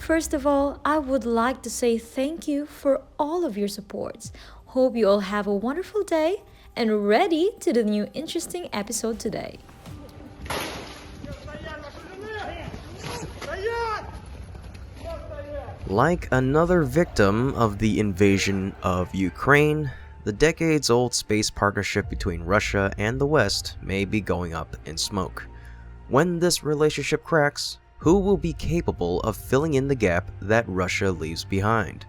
First of all, I would like to say thank you for all of your supports. Hope you all have a wonderful day and ready to the new interesting episode today. Like another victim of the invasion of Ukraine, the decades-old space partnership between Russia and the West may be going up in smoke. When this relationship cracks, who will be capable of filling in the gap that Russia leaves behind?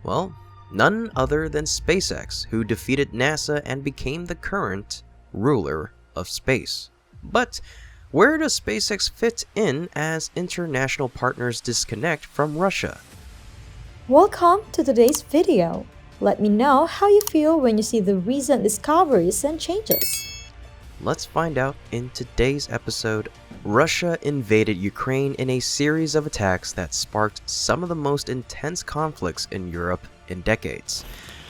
Well, none other than SpaceX, who defeated NASA and became the current ruler of space. But where does SpaceX fit in as international partners disconnect from Russia? Welcome to today's video. Let me know how you feel when you see the recent discoveries and changes. Let's find out in today's episode. Russia invaded Ukraine in a series of attacks that sparked some of the most intense conflicts in Europe in decades.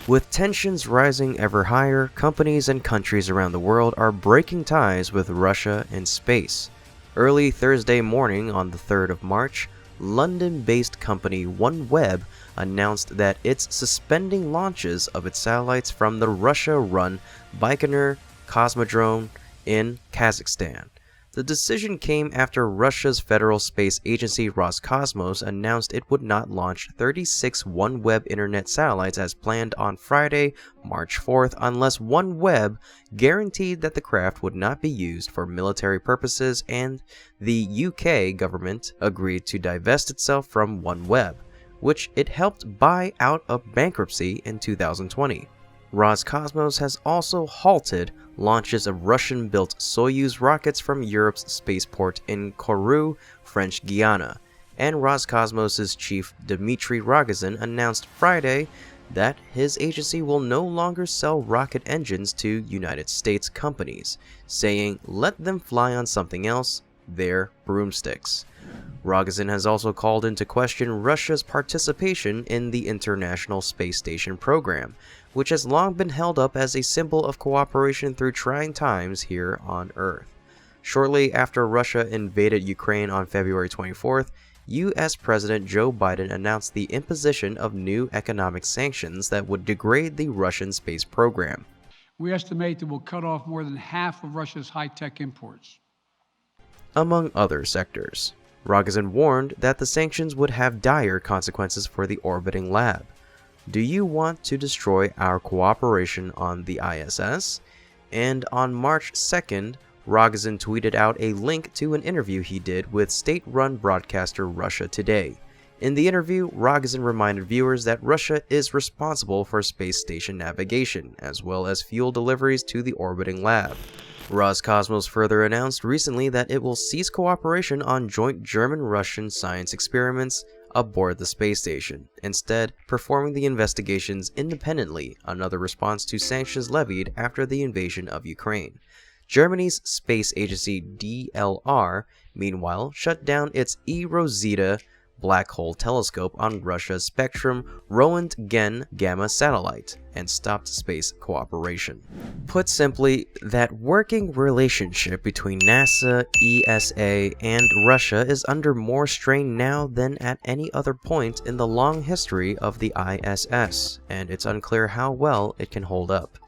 With tensions rising ever higher, companies and countries around the world are breaking ties with Russia in space. Early Thursday morning on the 3rd of March, London-based company OneWeb announced that it's suspending launches of its satellites from the Russia-run Baikonur Cosmodrome in Kazakhstan. The decision came after Russia's Federal Space Agency Roscosmos announced it would not launch 36 OneWeb internet satellites as planned on Friday, March 4th, unless OneWeb guaranteed that the craft would not be used for military purposes, and the UK government agreed to divest itself from OneWeb, which it helped buy out of bankruptcy in 2020. Roscosmos has also halted launches of Russian-built Soyuz rockets from Europe's spaceport in Kourou, French Guiana, and Roscosmos' chief Dmitry Rogozin announced Friday that his agency will no longer sell rocket engines to United States companies, saying, "Let them fly on something else, their broomsticks." Rogozin has also called into question Russia's participation in the International Space Station program, which has long been held up as a symbol of cooperation through trying times here on Earth. Shortly after Russia invaded Ukraine on February 24th, U.S. President Joe Biden announced the imposition of new economic sanctions that would degrade the Russian space program. We estimate that we'll cut off more than half of Russia's high-tech imports, among other sectors. Rogozin warned that the sanctions would have dire consequences for the orbiting lab. Do you want to destroy our cooperation on the ISS? And on March 2nd, Rogozin tweeted out a link to an interview he did with state-run broadcaster Russia Today. In the interview, Rogozin reminded viewers that Russia is responsible for space station navigation, as well as fuel deliveries to the orbiting lab. Roscosmos further announced recently that it will cease cooperation on joint German-Russian science experiments aboard the space station, instead performing the investigations independently, another response to sanctions levied after the invasion of Ukraine. Germany's space agency DLR, meanwhile, shut down its E-Rosetta black hole telescope on Russia's Spectrum Röntgen Gamma satellite and stopped space cooperation. Put simply, that working relationship between NASA, ESA, and Russia is under more strain now than at any other point in the long history of the ISS, and it's unclear how well it can hold up.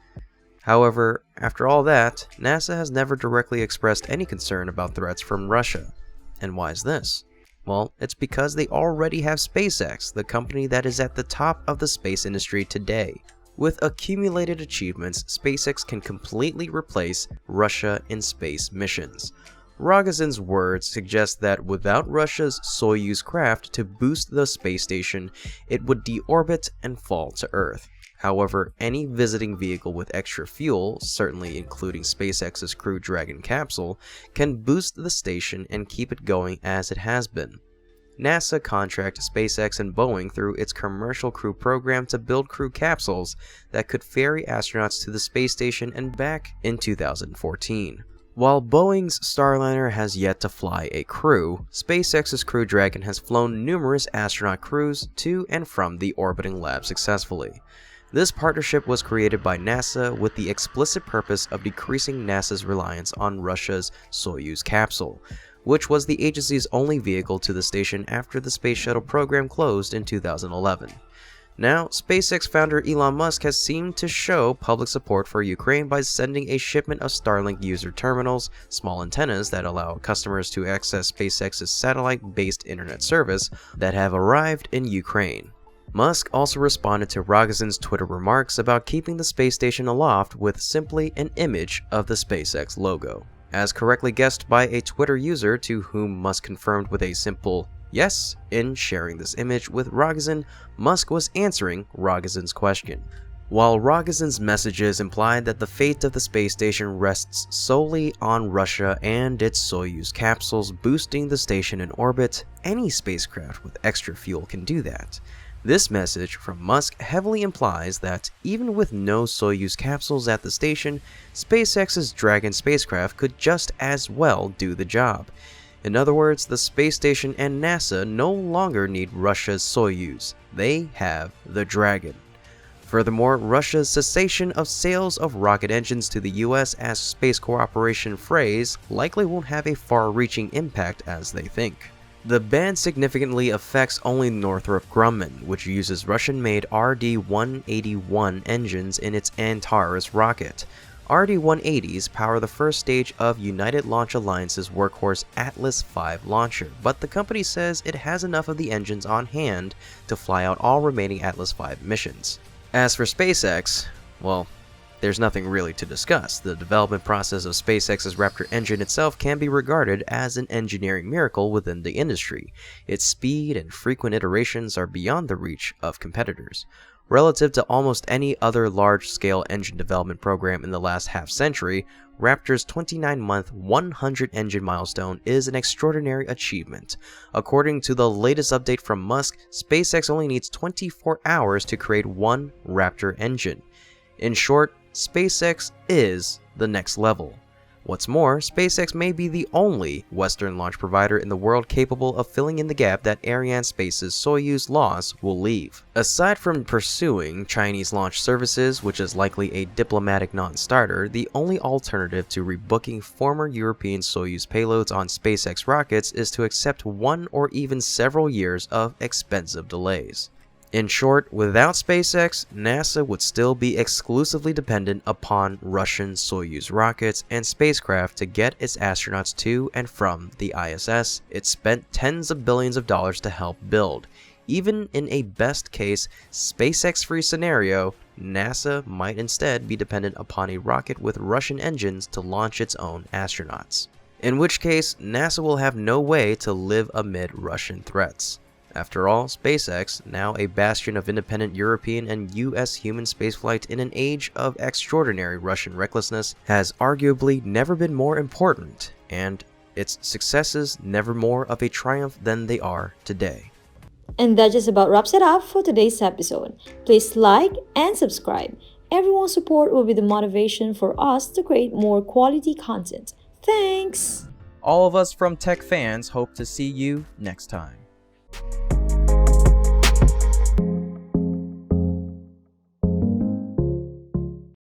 However, after all that, NASA has never directly expressed any concern about threats from Russia. And why is this? Well, it's because they already have SpaceX, the company that is at the top of the space industry today. With accumulated achievements, SpaceX can completely replace Russia in space missions. Rogozin's words suggest that without Russia's Soyuz craft to boost the space station, it would deorbit and fall to Earth. However, any visiting vehicle with extra fuel, certainly including SpaceX's Crew Dragon capsule, can boost the station and keep it going as it has been. NASA contracted SpaceX and Boeing through its Commercial Crew program to build crew capsules that could ferry astronauts to the space station and back in 2014. While Boeing's Starliner has yet to fly a crew, SpaceX's Crew Dragon has flown numerous astronaut crews to and from the orbiting lab successfully. This partnership was created by NASA with the explicit purpose of decreasing NASA's reliance on Russia's Soyuz capsule, which was the agency's only vehicle to the station after the Space Shuttle program closed in 2011. Now, SpaceX founder Elon Musk has seemed to show public support for Ukraine by sending a shipment of Starlink user terminals, small antennas that allow customers to access SpaceX's satellite-based internet service, that have arrived in Ukraine. Musk also responded to Rogozin's Twitter remarks about keeping the space station aloft with simply an image of the SpaceX logo. As correctly guessed by a Twitter user to whom Musk confirmed with a simple yes in sharing this image with Rogozin, Musk was answering Rogozin's question. While Rogozin's messages implied that the fate of the space station rests solely on Russia and its Soyuz capsules boosting the station in orbit, any spacecraft with extra fuel can do that. This message from Musk heavily implies that even with no Soyuz capsules at the station, SpaceX's Dragon spacecraft could just as well do the job. In other words, the space station and NASA no longer need Russia's Soyuz. They have the Dragon. Furthermore, Russia's cessation of sales of rocket engines to the US as space cooperation phrase likely won't have a far-reaching impact as they think. The ban significantly affects only Northrop Grumman, which uses Russian-made RD-181 engines in its Antares rocket. RD-180s power the first stage of United Launch Alliance's workhorse Atlas V launcher, but the company says it has enough of the engines on hand to fly out all remaining Atlas V missions. As for SpaceX, well, there's nothing really to discuss. The development process of SpaceX's Raptor engine itself can be regarded as an engineering miracle within the industry. Its speed and frequent iterations are beyond the reach of competitors. Relative to almost any other large-scale engine development program in the last half-century, Raptor's 29-month 100-engine milestone is an extraordinary achievement. According to the latest update from Musk, SpaceX only needs 24 hours to create one Raptor engine. In short, SpaceX is the next level. What's more, SpaceX may be the only Western launch provider in the world capable of filling in the gap that Arianespace's Soyuz loss will leave. Aside from pursuing Chinese launch services, which is likely a diplomatic non-starter, the only alternative to rebooking former European Soyuz payloads on SpaceX rockets is to accept one or even several years of expensive delays. In short, without SpaceX, NASA would still be exclusively dependent upon Russian Soyuz rockets and spacecraft to get its astronauts to and from the ISS it spent tens of billions of dollars to help build. Even in a best-case, SpaceX-free scenario, NASA might instead be dependent upon a rocket with Russian engines to launch its own astronauts. In which case, NASA will have no way to live amid Russian threats. After all, SpaceX, now a bastion of independent European and US human spaceflight in an age of extraordinary Russian recklessness, has arguably never been more important, and its successes never more of a triumph than they are today. And that just about wraps it up for today's episode. Please like and subscribe. Everyone's support will be the motivation for us to create more quality content. Thanks! All of us from Tech Fans hope to see you next time.